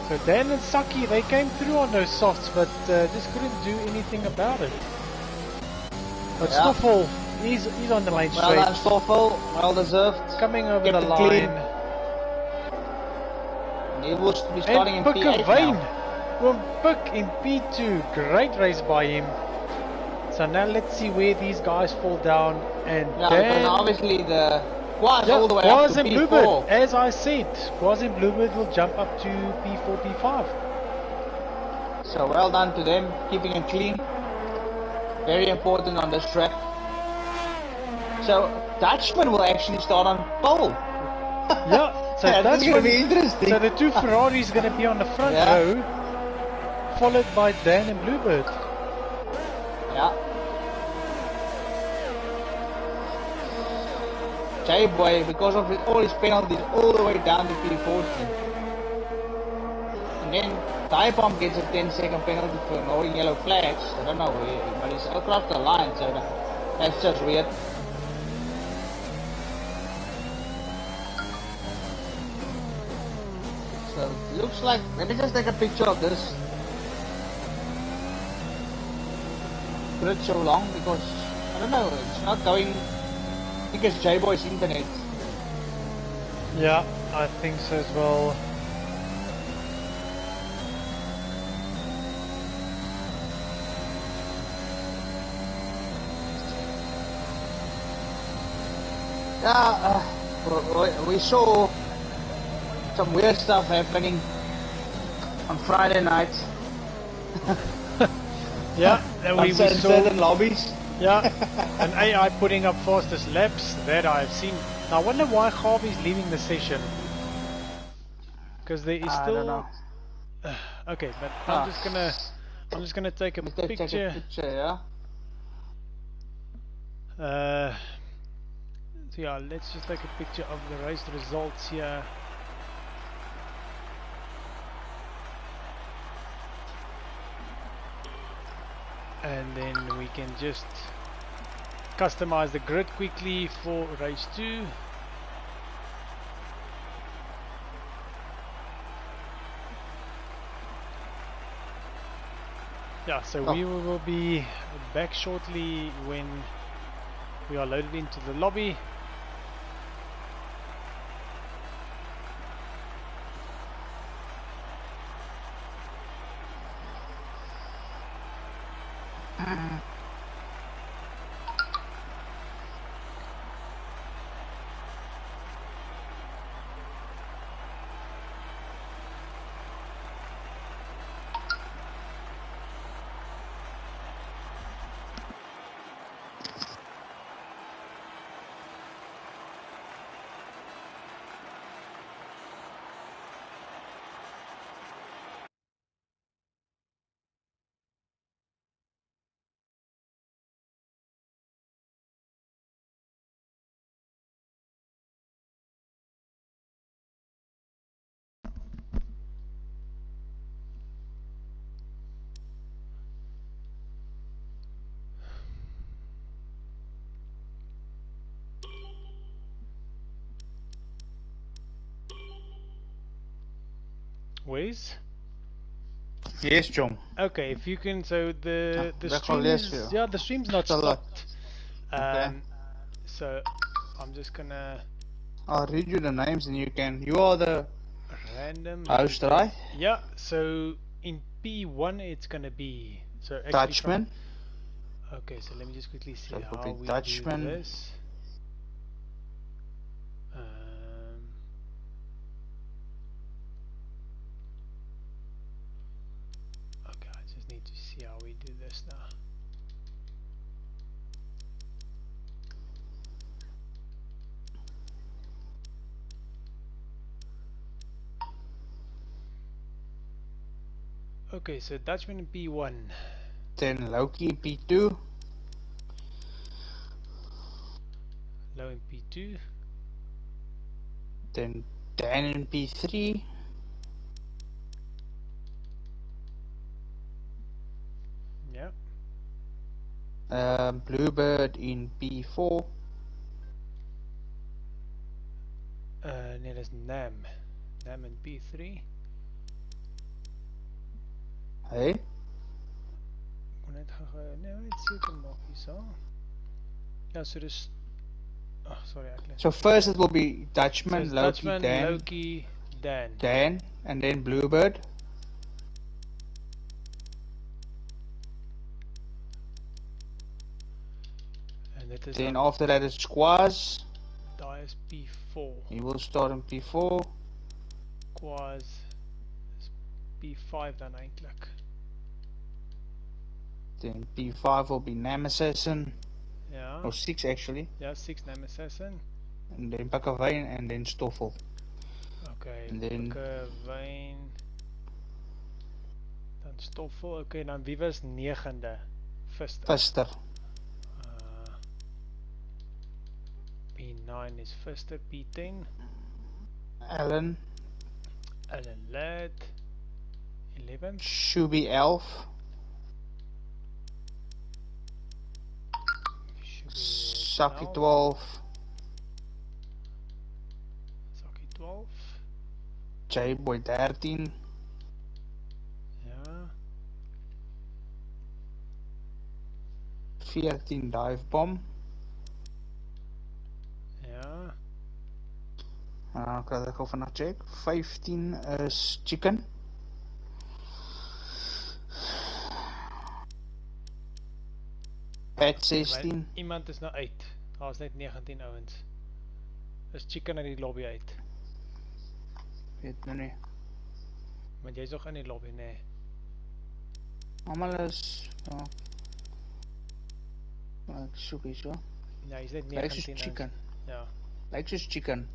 So Dan and Saki, they came through on those softs, but just couldn't do anything about it. But Stoffel, he's on the lane straight. Well done, Stoffel, well deserved. Coming over the line. He will be starting in P8 now. Book in P2, great race by him. So now let's see where these guys fall down. And Dan, obviously the Guaz all the way up to P4. Bluebird, as I said, Guaz and Bluebird will jump up to P4, P5. So well done to them, keeping it clean. Very important on this track. So Dutchman will actually start on pole. Yeah, so that's going to be interesting. So the two Ferraris going to be on the front row, followed by Dan and Bluebird. Yeah. J-Boy, because of all his penalties, all the way down to P14. And then Typomp gets a 10-second penalty for ignoring yellow flags. I don't know, but he's across the line, so that's just weird. So it looks like, let me just take a picture of this. Grid so long because, I don't know, it's not going. I think it's J-Boy's internet. Yeah, I think so as well. Yeah, we saw some weird stuff happening on Friday night. Yeah, we saw certain lobbies. Yeah, an AI putting up fastest laps that I've seen. Now I wonder why Harvey's leaving the session. Because there is still. I don't know. Okay, but I'm just gonna take a picture. Take a picture, yeah. So yeah, let's just take a picture of the race results here. And then we can just customize the grid quickly for race 2. Yeah, so we will be back shortly when we are loaded into the lobby. Where's? Yes, John. Okay, if you can, so the dat stream gaan lees is, vir jou. yeah, the stream's not Sal dat. stopped. Okay. So I'm just gonna I'll read you the names and you are the random host, right? Yeah, so in P1 it's gonna be so actually Dutchman. Okay, so let me just quickly see So it will how be we Dutchman. do this. Okay, I just need to see how we do this now. Okay, so Dutchman in P1. Then Loki P2. Low in P2. Then Dan in P3. Yeah. Bluebird in P4. Nee, dat is Nam. Nam in P3. Hey? Ek kon net gaan, nee, net seker maak hierso. Ja, so dis oh, sorry, ek lees. So first it will be Dutchman, So Loki, Dutchman, Dan. Loki, Dan. Dan, and then Bluebird. En dit is Then dan after that is Squaz. daai is P4. He will start in P4. Quaz is P5 dan eintlik. Then P5 will be Namassassin. Ja. Or 6 actually. Ja, 6 Nam Assassin. And then Pakavine and then Stoffel. Okay, And then Wyn. Dan Stoffel. Okay, dan wie was 9de? Fister. Fister. P9 is Fister. P10. Allen. Alan Ladd. 11. Shuby Elf. Saki 12. Saki 12. J-Boy 13. Ja. 14 Dive Bomb. Ja. Ik ga er even naar check. 15 is Chicken. Pat 16. Iemand is nou uit. Daar is net 19 ouens. Is Chicken uit die lobby uit? Weet nou nie. Want jy's nog in die lobby, nee. Allemaal is... Ja. Maar ek soek hier so. Ja, hy's net Lyk 19 soos Chicken. Ja. Lyk soos Chicken.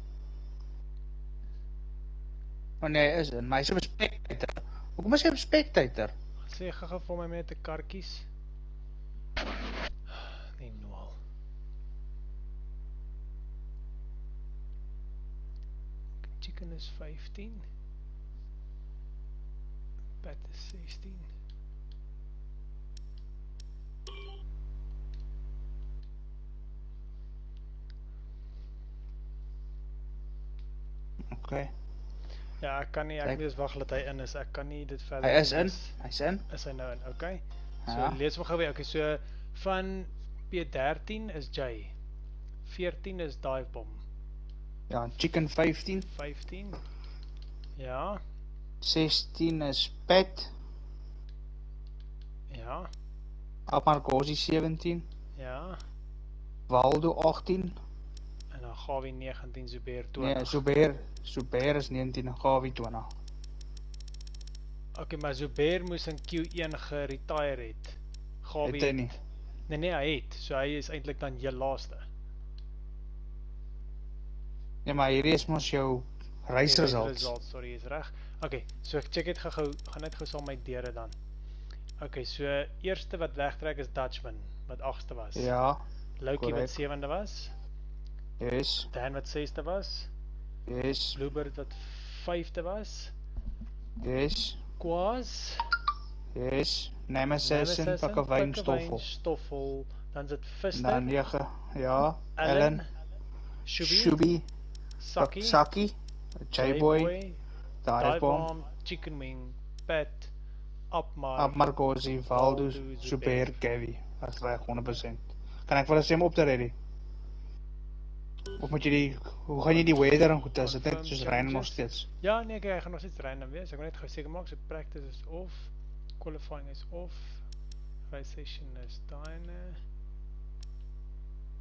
Maar nee, hy is in. Maar hy is op spectator. Hoekom is hy op spectator? Sê gaga vir my met 'n kartjies. Nee, noal. Chicken is 15. Pat is 16. Okay. Ja, ek kan nie, ek moet eens wag dat hy in is. Ek kan nie dit verder. Hy is in. Hy's in. Is hy nou in? Okay. So Ja. lees maar gou weer. Okay, so van P13 is J. 14 is Dive Bomb. Ja, Chicken 15. 15. Ja. 16 is Pat. Ja. Amargosi 17. Ja. Waldo 18. En dan Gawie 19, Zubair 20. Nee, Zubair is 19 en Gawie 20. Okay, maar Zubair moes in Q1 geretire het. Gawie Het hy nie? Nee, hy het. So hy is eintlik dan jou laaste. Ja, maar hierdie is mos jou race results. Sorry, is reg. Okay, so ek check dit gou, gaan net gou saam my deure dan. Okay, so eerste wat wegtrek is Dutchman wat 8ste was. Ja. Loki wat 7de was. Yes. Dan wat 6de was. Yes. Bluebird wat 5de was. Yes. Quaz. Yes. Namassassin, Pakavine, Stoffel. Dan is dit Fister. Dan 9. Ja. Allen. Shuby. Shuby. Saki. J-Boy. Dive Bomb. Chicken Wing, Pat, Marcosi, Valdo, Super, Gavi. Dat is reg, 100%. Kan ek vir hulle sê om op te ready? Of moet jy die, hoe gaan jy die weather en goed, is dit net soos reën nog steeds? Ja, nee, ek gaan nog steeds random wees. Ek wil net gou seker maak, so practice is off, qualifying is off, race session is dyne.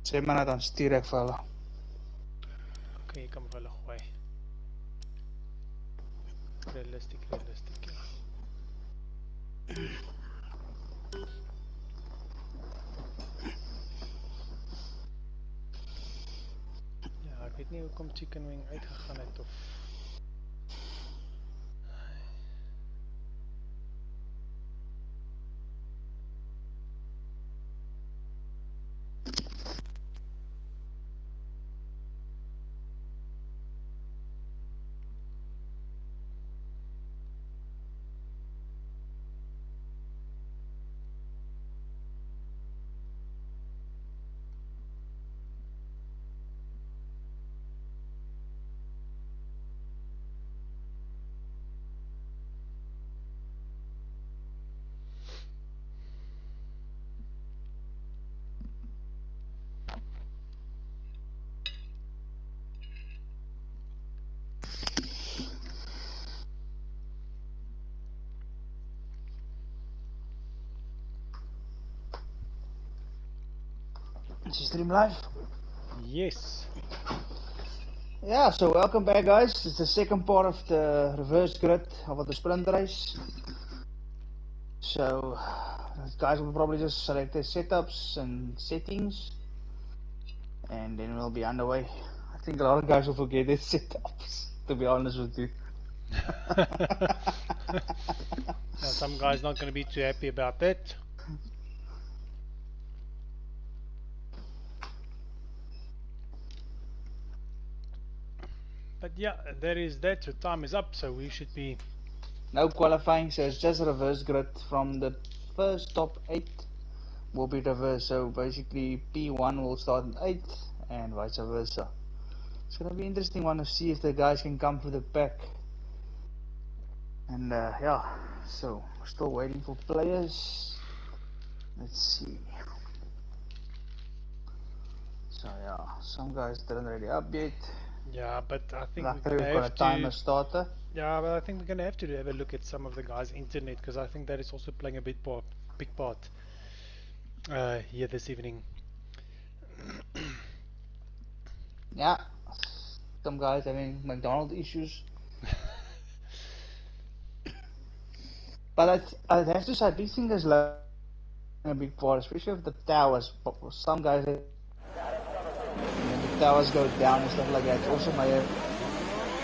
Sê maar net dan stuur ek vir hulle. Okay, jy kan vir hulle gooi. Realistic, ja. Ja, ek weet nie hoekom Chicken Wing uitgegaan het of... Is die stream live? Yes. Yeah, so welcome back guys. It's the second part of the reverse grid of the sprint race. So, guys will probably just select their setups and settings. And then we'll be underway. I think a lot of guys will forget their setups, to be honest with you. Now, some guys not going to be too happy about that. But yeah, there is that, so time is up, so we should be... No qualifying, so it's just reverse grid from the first top 8 will be reversed, so basically P1 will start in 8th and vice versa. It's gonna be interesting one to see if the guys can come through the pack. And yeah, so we're still waiting for players. Let's see. So yeah, some guys didn't really update. Yeah, but I think Luckily we're we've gonna got have a timer to... starter. Yeah, but I think we're going to have to have a look at some of the guys' internet, because I think that is also playing a big part here this evening. Yeah, some guys having McDonald's issues. But I'd have to say, I do think there's a big part, especially with the towers. Some guys, when the towers go down and stuff like that, it's also my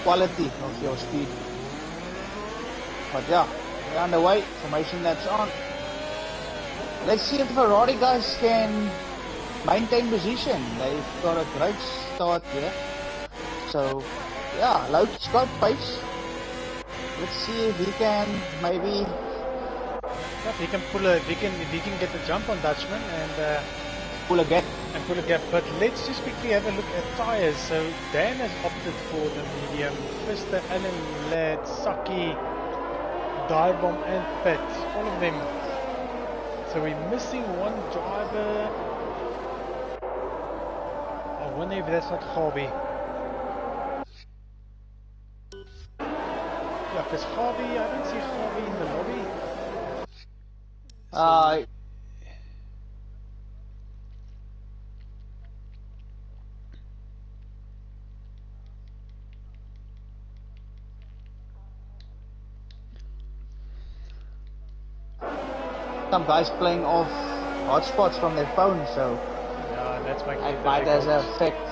quality of your speed. But yeah, we're underway, formation laps on. Let's see if the Ferrari guys can maintain position. They've got a great start here. So yeah, Loki's got pace. Let's see if he can maybe... If he can if he can get the jump on Dutchman and pull a gap. But let's just quickly have a look at tyres. So Dan has opted for the medium. Mr. Allen, Ladd, Saki, Direbomb and Pat, all of them. So we're missing one driver. I wonder if that's not Hobby. Yeah, because Hobby, I don't see Hobby in the lobby. Some guys playing off hotspots from their phone, so yeah, that's it might have an effect.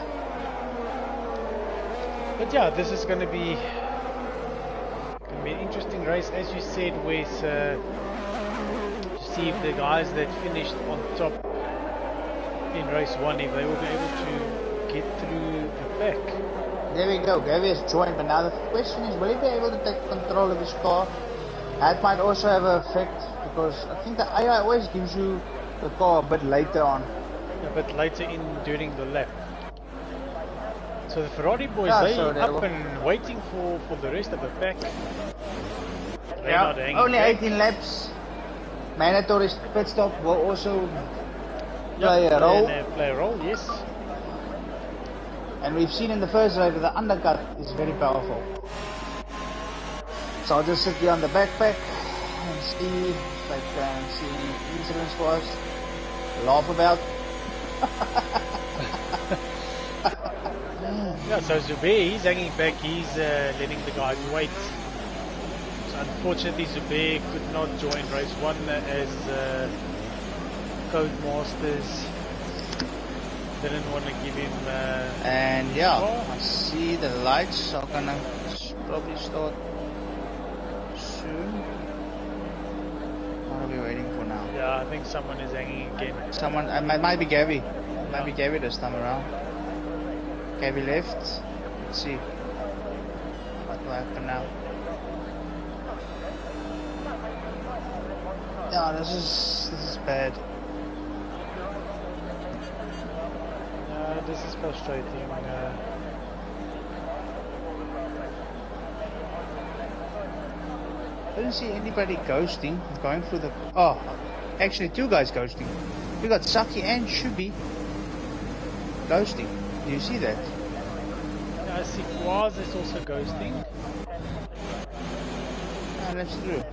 But yeah, this is going to be an interesting race, as you said, Wes, to see if the guys that finished on top in race 1, if they will be able to get through the pack. There we go, Gavin has joined, but now the question is, will he be able to take control of his car? That might also have an effect, because I think the AI always gives you the car a bit later on. A bit later during the lap. So the Ferrari boys, yeah, they so up and waiting for the rest of the pack. they're not hanging only back. 18 laps. Mandatory pit stop will also play a role. Play a role, yes. And we've seen in the first race that the undercut is very powerful. So I'll just sit here on the backpack and see if I can see any incidents for us to laugh about. Yeah, so Zubair, he's hanging back, he's letting the guys wait. So unfortunately Zubair could not join race 1 as Codemasters didn't want to give him and yeah, oh. I see the lights are gonna probably start soon. What are we waiting for now? Yeah, I think someone is hanging again. Someone, it might be Gabby. It might be Gabby this time around. Gabby left. Let's see what will happen now. Yeah, this is bad. This is frustrating. I didn't see anybody ghosting, going through the... Oh, actually 2 guys ghosting. We got Saki and Shubi ghosting. Do you see that? Yeah, I see Quaz is also ghosting. Ah, that's true.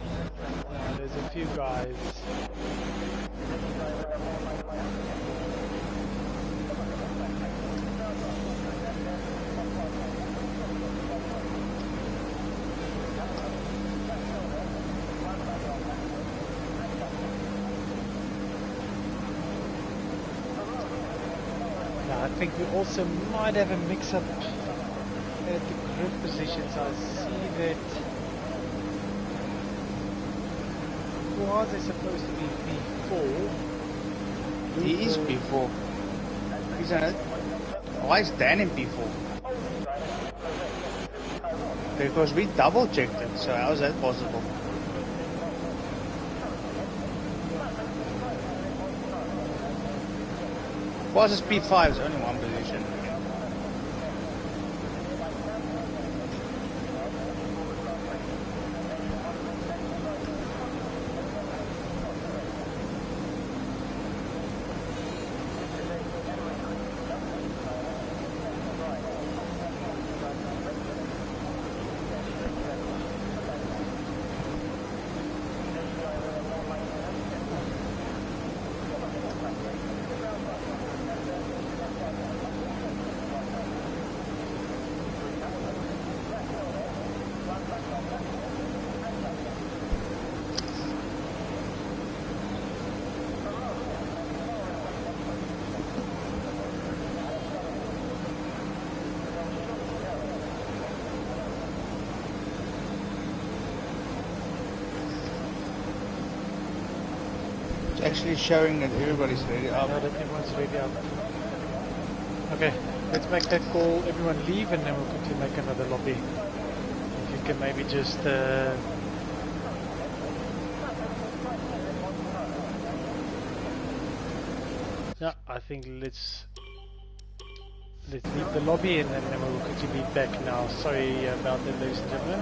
There's a few guys. I think we also might have a mix-up at the grid positions. I see that Quaz is supposed to be P4. He is P4. Isn't it? Why is Dan in P4? Because we double checked it, so how is that possible? Quaz is P5 is only 1 position. Actually showing that everybody's ready up. Now that everyone's ready up. Okay, let's make that call. Everyone leave and then we'll quickly make another lobby. If you can maybe just yeah, I think let's leave the lobby and then we'll quickly be back now. Sorry about that, ladies and gentlemen.